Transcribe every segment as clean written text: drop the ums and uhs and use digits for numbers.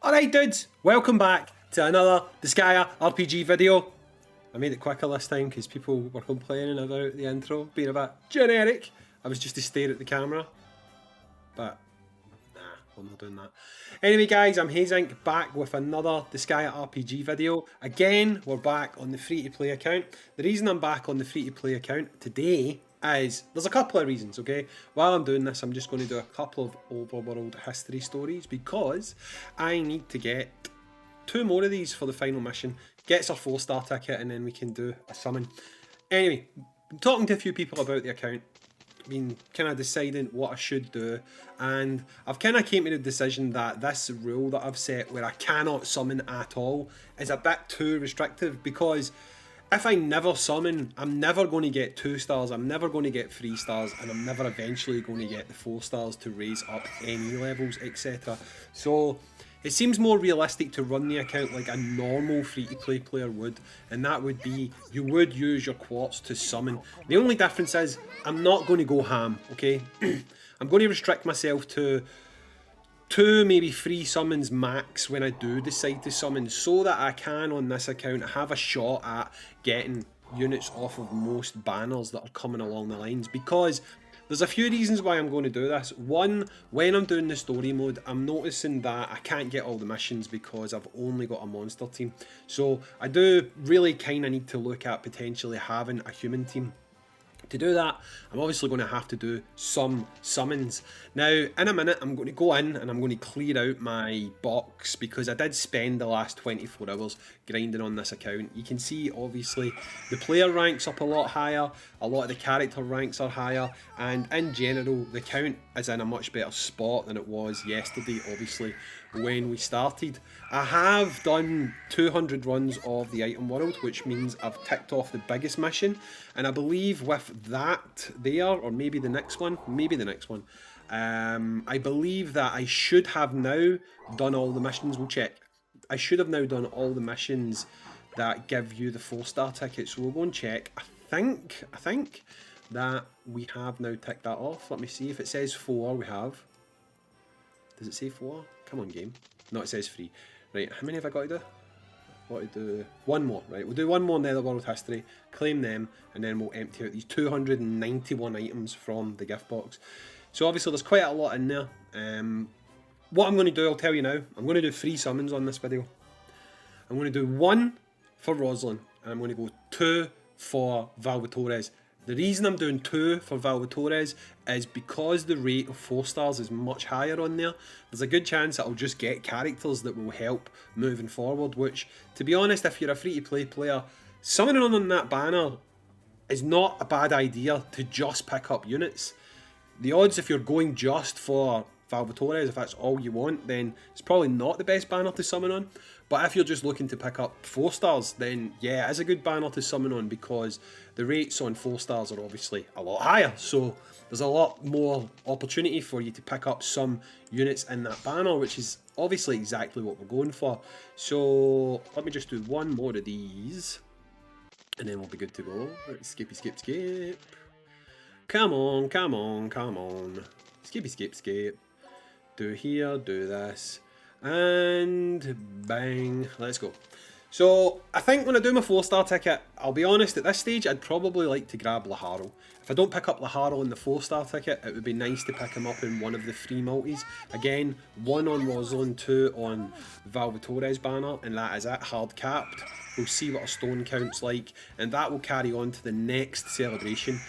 Alright dudes, welcome back to another Disgaea RPG video. I made it quicker this time because people were complaining about the intro being a bit generic. I was just to stare at the camera, but nah, I'm not doing that. Anyway guys, I'm Hayzink, back with another Disgaea RPG video. Again, we're back on the free-to-play account. The reason I'm back on the free-to-play account today is, there's a couple of reasons, okay? While I'm doing this, I'm just going to do a couple of overworld history stories because I need to get 2 more of these for the final mission. Gets our 4-star ticket and then we can do a summon. Anyway, been talking to a few people about the account, been kind of deciding what I should do, and I've kind of came to the decision that this rule that I've set where I cannot summon at all is a bit too restrictive, because if I never summon, I'm never going to get 2 stars, I'm never going to get 3 stars, and I'm never eventually going to get the 4 stars to raise up any levels, etc. So it seems more realistic to run the account like a normal free-to-play player would, and that would be, you would use your quartz to summon. The only difference is, I'm not going to go ham, okay? I'm going to restrict myself to 2, maybe 3 summons max when I do decide to summon, so that I can, on this account, have a shot at getting units off of most banners that are coming along the lines, because there's a few reasons why I'm going to do this. One, when I'm doing the story mode, I'm noticing that I can't get all the missions because I've only got a monster team. So I do really kind of need to look at potentially having a human team. To do that, I'm obviously going to have to do some summons. Now, in a minute, I'm going to go in and I'm going to clear out my box, because I did spend the last 24 hours grinding on this account. You can see, obviously, the player ranks up a lot higher, a lot of the character ranks are higher, and in general, the account is in a much better spot than it was yesterday, obviously, when we started. I have done 200 runs of the item world, which means I've ticked off the biggest mission, and I believe with that there, or maybe the next one, I believe that I should have now done all the missions. We'll check. I should have now done all the missions that give you the 4-star ticket, so we'll go and check. I think that we have now ticked that off. Let me see. If it says 4, we have. Does it say 4? Come on, game. No, it says 3. Right, how many have I got to do? What to do? 1 more, right? We'll do 1 more Netherworld history, claim them, and then we'll empty out these 291 items from the gift box. So obviously there's quite a lot in there. What I'm going to do, I'll tell you now. I'm going to do 3 summons on this video. I'm going to do 1 for Roslyn, and I'm going to go 2 for Valvatores. The reason I'm doing 2 for Valvatores is because the rate of 4 stars is much higher on there. There's a good chance that I'll just get characters that will help moving forward, which, to be honest, if you're a free-to-play player, summoning on that banner is not a bad idea to just pick up units. The odds, if you're going just for Valvatores, if that's all you want, then it's probably not the best banner to summon on. But if you're just looking to pick up 4 stars, then yeah, it is a good banner to summon on, because the rates on 4 stars are obviously a lot higher. So there's a lot more opportunity for you to pick up some units in that banner, which is obviously exactly what we're going for. So let me just do 1 more of these, and then we'll be good to go. Skippy, skip, skip. Come on, come on, come on. Skippy, skip, skip. Do here, do this. And bang, let's go. So I think when I do my 4-star ticket, I'll be honest, at this stage I'd probably like to grab Laharo. If I don't pick up Laharo in the 4-star ticket, it would be nice to pick him up in one of the 3 multis. Again, 1 on Roslyn, 2 on Valvatores banner, and that is it, hard capped. We'll see what our stone count's like, and that will carry on to the next celebration.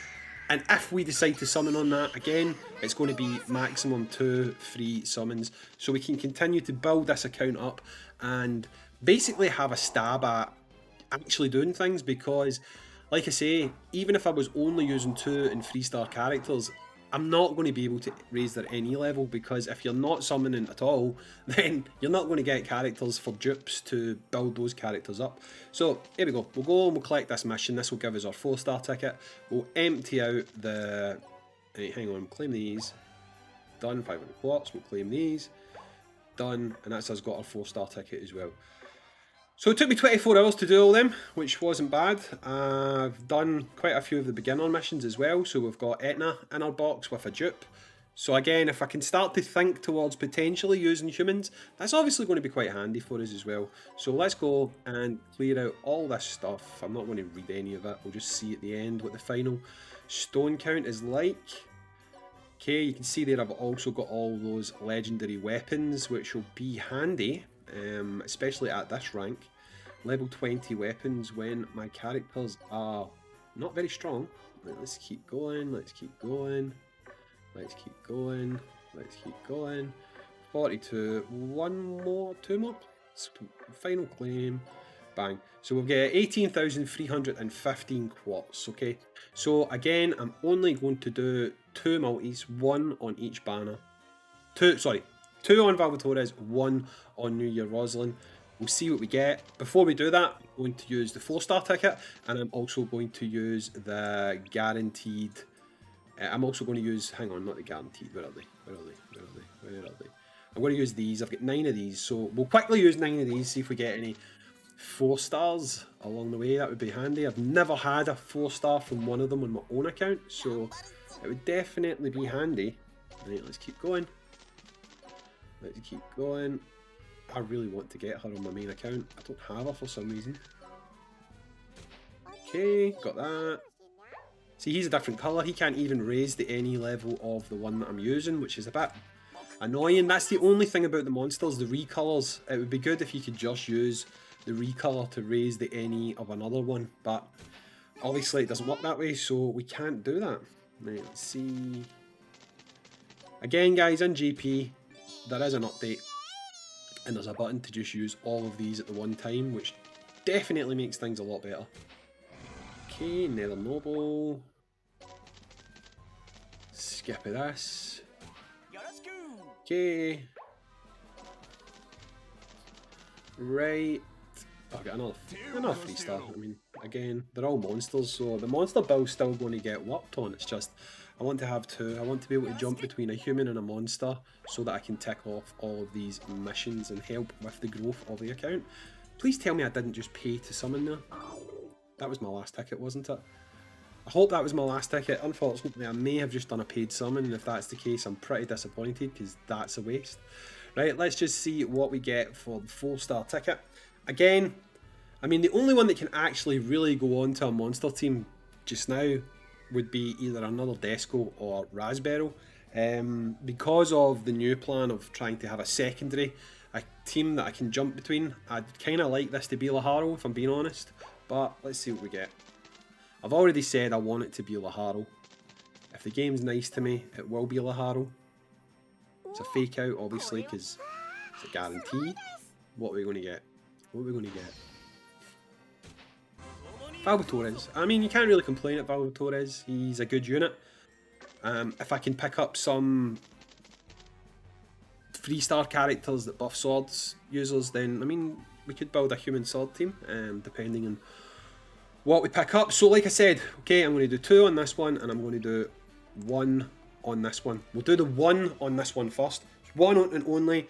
And if we decide to summon on that, again, it's going to be maximum 2 free summons. So we can continue to build this account up and basically have a stab at actually doing things, because, like I say, even if I was only using 2 and 3-star characters, I'm not going to be able to raise their NE level, because if you're not summoning at all, then you're not going to get characters for dupes to build those characters up. So here we go. We'll go and we'll collect this mission. This will give us our 4-star ticket. We'll empty out the... hang on, claim these. Done, 500 quartz. We'll claim these. Done, and that's us got our 4-star ticket as well. So it took me 24 hours to do all them, which wasn't bad. I've done quite a few of the beginner missions as well. So we've got Etna in our box with a dupe. So again, if I can start to think towards potentially using humans, that's obviously going to be quite handy for us as well. So let's go and clear out all this stuff. I'm not going to read any of it. We'll just see at the end what the final stone count is like. Okay, you can see there I've also got all those legendary weapons, which will be handy, especially at this rank. Level 20 weapons when my characters are not very strong. Let's keep going, let's keep going. Let's keep going. Let's keep going. 42. One more. Two more. Final claim. Bang. So we'll get 18,315 quartz. Okay. So again, I'm only going to do 2 multis, 1 on each banner. 2 on Valvatores, 1 on New Year Roslyn. We'll see what we get. Before we do that, I'm going to use the 4-star ticket, and I'm also going to use the guaranteed. I'm also going to use, hang on, not the guaranteed, where are they? Where are they? Where are they? Where are they? I'm going to use these. I've got 9 of these, so we'll quickly use 9 of these, see if we get any 4 stars along the way. That would be handy. I've never had a 4-star from one of them on my own account, so it would definitely be handy. Right, let's keep going. Let's keep going. I really want to get her on my main account. I don't have her for some reason. Okay, got that. See, he's a different colour. He can't even raise the any level of the one that I'm using, which is a bit annoying. That's the only thing about the monsters, the recolours. It would be good if you could just use the recolour to raise the any of another one, but obviously it doesn't work that way, so we can't do that. Right, let's see. Again, guys, in GP, there is an update, and there's a button to just use all of these at the one time, which definitely makes things a lot better. Okay, Nether Noble. Skip this. Okay. Right. I'll get another 3-star. I mean, again, they're all monsters, so the monster build's still going to get worked on. It's just, I want to have 2. I want to be able to jump between a human and a monster so that I can tick off all of these missions and help with the growth of the account. Please tell me I didn't just pay to summon there. That was my last ticket, wasn't it? I hope that was my last ticket. Unfortunately, I may have just done a paid summon, and if that's the case, I'm pretty disappointed because that's a waste. Right, let's just see what we get for the 4-star ticket. Again, I mean, the only one that can actually really go on to a monster team just now would be either another Desco or Raspberry. Because of the new plan of trying to have a secondary, a team that I can jump between, I'd kind of like this to be Laharo, if I'm being honest. But let's see what we get. I've already said I want it to be Laharo. If the game's nice to me, it will be Laharo. It's a fake out, obviously, because it's a guarantee. What are we going to get? What are we going to get? Valvatores. I mean, you can't really complain at Valvatores. He's a good unit. If I can pick up some 3-star characters that buff swords users, then, I mean, we could build a human sword team, depending on what we pick up. So like I said, okay, I'm going to do 2 on this one, and I'm going to do 1 on this one. We'll do the 1 on this one first. 1 and only.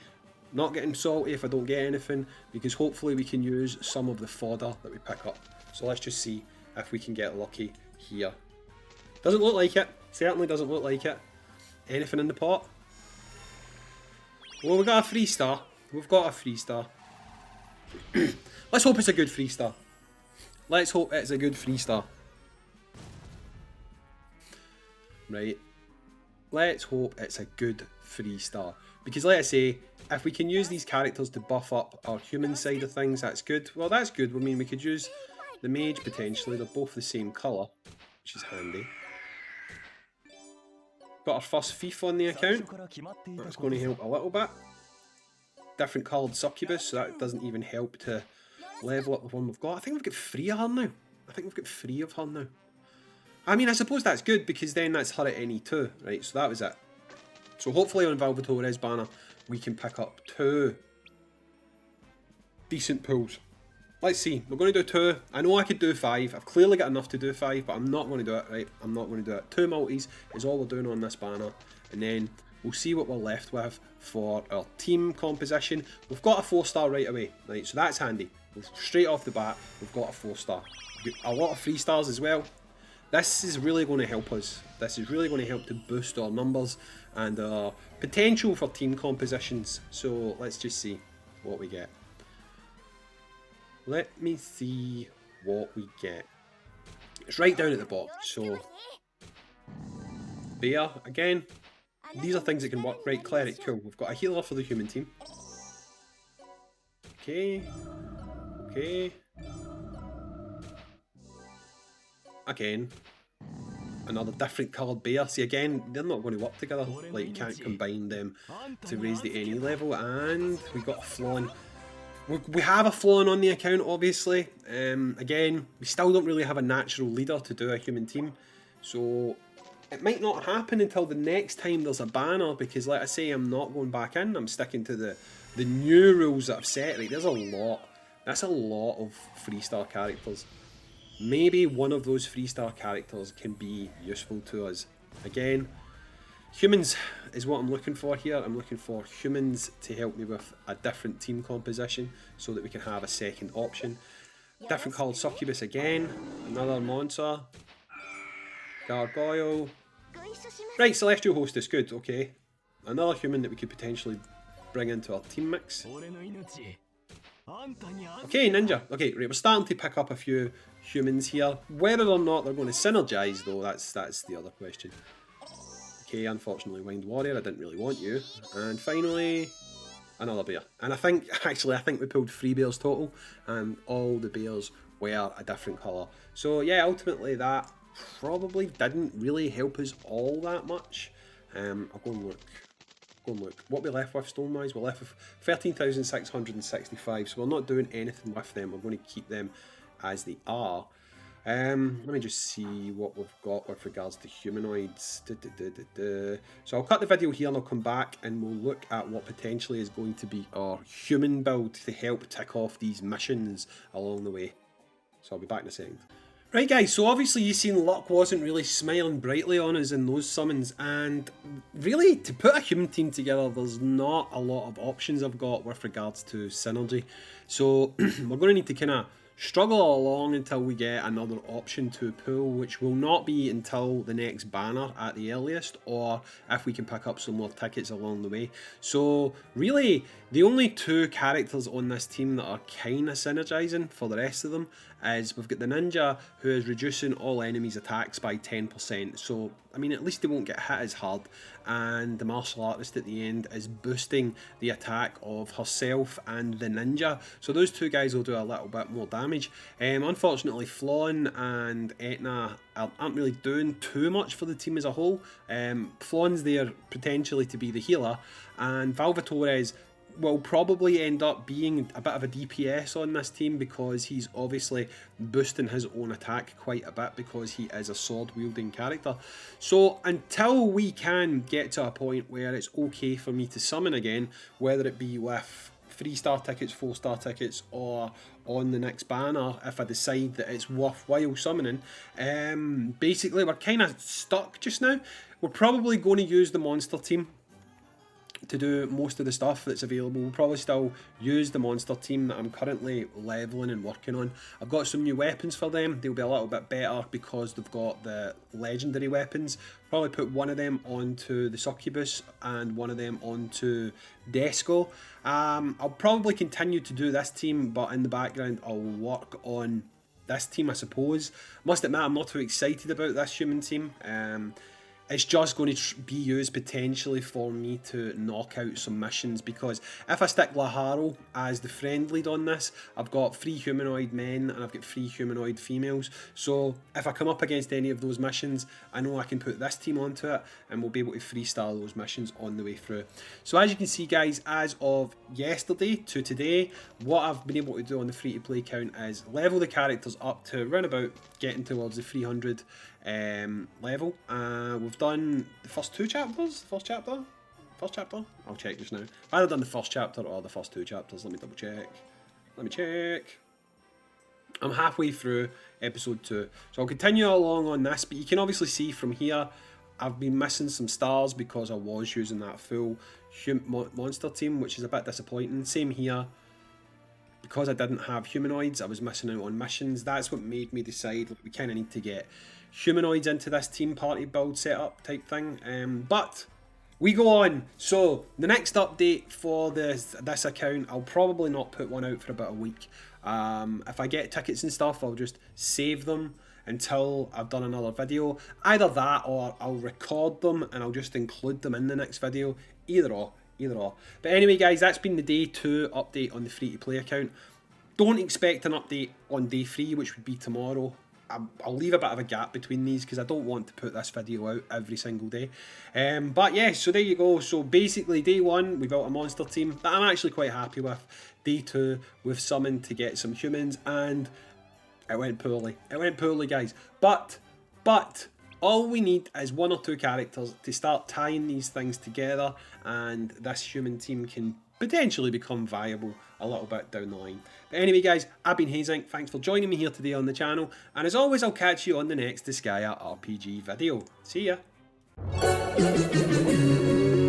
Not getting salty if I don't get anything, because hopefully we can use some of the fodder that we pick up. So let's just see if we can get lucky here. Doesn't look like it. Certainly doesn't look like it. Anything in the pot? Well, we got a 3-star. We've got a 3-star. Let's hope it's a good 3-star. Let's hope it's a good 3-star. Right. Let's hope it's a good 3-star. Because like I say, if we can use these characters to buff up our human side of things, that's good. Well, that's good. I mean, we could use the mage potentially. They're both the same colour, which is handy. Got our first thief on the account. That's going to help a little bit. Different coloured succubus, so that doesn't even help to level up the one we've got. I think we've got 3 of her now. I think we've got 3 of her now. I mean, I suppose that's good, because then that's her at any 2, right? So that was it. So hopefully on Valvatore's banner, we can pick up 2 decent pulls. Let's see. We're going to do 2. I know I could do 5. I've clearly got enough to do 5, but I'm not going to do it, right? I'm not going to do it. 2 multis is all we're doing on this banner. And then we'll see what we're left with for our team composition. We've got a 4-star right away, right? So that's handy. Straight off the bat, we've got a 4-star. A lot of 3-stars as well. This is really going to help us. This is really going to help to boost our numbers and our potential for team compositions. So let's just see what we get. Let me see what we get. It's right down at the bottom. So bear again. These are things that can work. Right, cleric, cool. We've got a healer for the human team. Okay. Okay. Again. Another different coloured bear. See, again, they're not going to work together. Like, you can't combine them to raise the NE level. And we got a Flawn. We have a Flawn on the account, obviously. Again, we still don't really have a natural leader to do a human team. So it might not happen until the next time there's a banner, because like I say, I'm not going back in. I'm sticking to the new rules that I've set. Right, there's a lot. That's a lot of 3-star characters. Maybe one of those 3-star characters can be useful to us. Again, humans is what I'm looking for here. I'm looking for humans to help me with a different team composition so that we can have a second option. Different coloured succubus again. Another monster. Gargoyle. Right, celestial hostess. Good, okay. Another human that we could potentially bring into our team mix. Okay, ninja. Okay, right, we're starting to pick up a few humans here. Whether or not they're going to synergize, though, that's the other question. Okay, unfortunately, Winged Warrior, I didn't really want you. And finally, another bear. And I think we pulled 3 bears total, and all the bears were a different colour. So yeah, ultimately that probably didn't really help us all that much. I'll go and look. What we left with stone-wise, we're left with 13,665, so we're not doing anything with them. We're going to keep them as they are. Let me just see what we've got with regards to humanoids. So I'll cut the video here and I'll come back and we'll look at what potentially is going to be our human build to help tick off these missions along the way. So I'll be back in a second. Right guys, so obviously you've seen luck wasn't really smiling brightly on us in those summons, and really to put a human team together there's not a lot of options I've got with regards to synergy. So we're going to need to kind of struggle along until we get another option to pull, which will not be until the next banner at the earliest, or if we can pick up some more tickets along the way. So really the only 2 characters on this team that are kind of synergizing for the rest of them is we've got the ninja, who is reducing all enemies' attacks by 10%, so I mean at least they won't get hit as hard, and the martial artist at the end is boosting the attack of herself and the ninja, so those 2 guys will do a little bit more damage. Unfortunately Flawn and Etna aren't really doing too much for the team as a whole. Flawn's there potentially to be the healer, and Valvatores will probably end up being a bit of a DPS on this team because he's obviously boosting his own attack quite a bit because he is a sword wielding character. So until we can get to a point where it's okay for me to summon again, whether it be with 3-star tickets, 4-star tickets, or on the next banner, if I decide that it's worthwhile summoning, basically we're kind of stuck just now. We're probably going to use the monster team to do most of the stuff that's available. We'll probably still use the monster team that I'm currently leveling and working on. I've got some new weapons for them. They'll be a little bit better because they've got the legendary weapons. Probably put one of them onto the succubus and one of them onto Desco. I'll probably continue to do this team, but in the background I'll work on this team, I suppose. Must admit I'm not too excited about this human team. It's just going to be used potentially for me to knock out some missions, because if I stick Laharo as the friend lead on this, I've got 3 humanoid men and I've got 3 humanoid females. So if I come up against any of those missions, I know I can put this team onto it and we'll be able to 3-star those missions on the way through. So as you can see guys, as of yesterday to today, what I've been able to do on the free to play account is level the characters up to around about getting towards the 300 level. We've done the first 2 chapters, first chapter, I'll check just now. I've either done the first chapter or the first 2 chapters. Let me double check. I'm halfway through episode 2, so I'll continue along on this, but you can obviously see from here I've been missing some stars because I was using that full monster team, which is a bit disappointing. Same here, because I didn't have humanoids, I was missing out on missions. That's what made me decide we kind of need to get humanoids into this team party build setup type thing. But we go on. So the next update for this account, I'll probably not put one out for about a week. If I get tickets and stuff, I'll just save them until I've done another video. Either that, or I'll record them and I'll just include them in the next video. Either or. But anyway, guys, that's been the day 2 update on the free-to-play account. Don't expect an update on day 3, which would be tomorrow. I'll leave a bit of a gap between these because I don't want to put this video out every single day. But yeah, so there you go. So basically, day 1, we built a monster team that I'm actually quite happy with. Day 2, we've summoned to get some humans, and it went poorly. It went poorly, guys. But all we need is 1 or 2 characters to start tying these things together, and this human team can potentially become viable a little bit down the line. But anyway, guys, I've been Hayzink. Thanks for joining me here today on the channel, and as always, I'll catch you on the next Disgaea RPG video. See ya!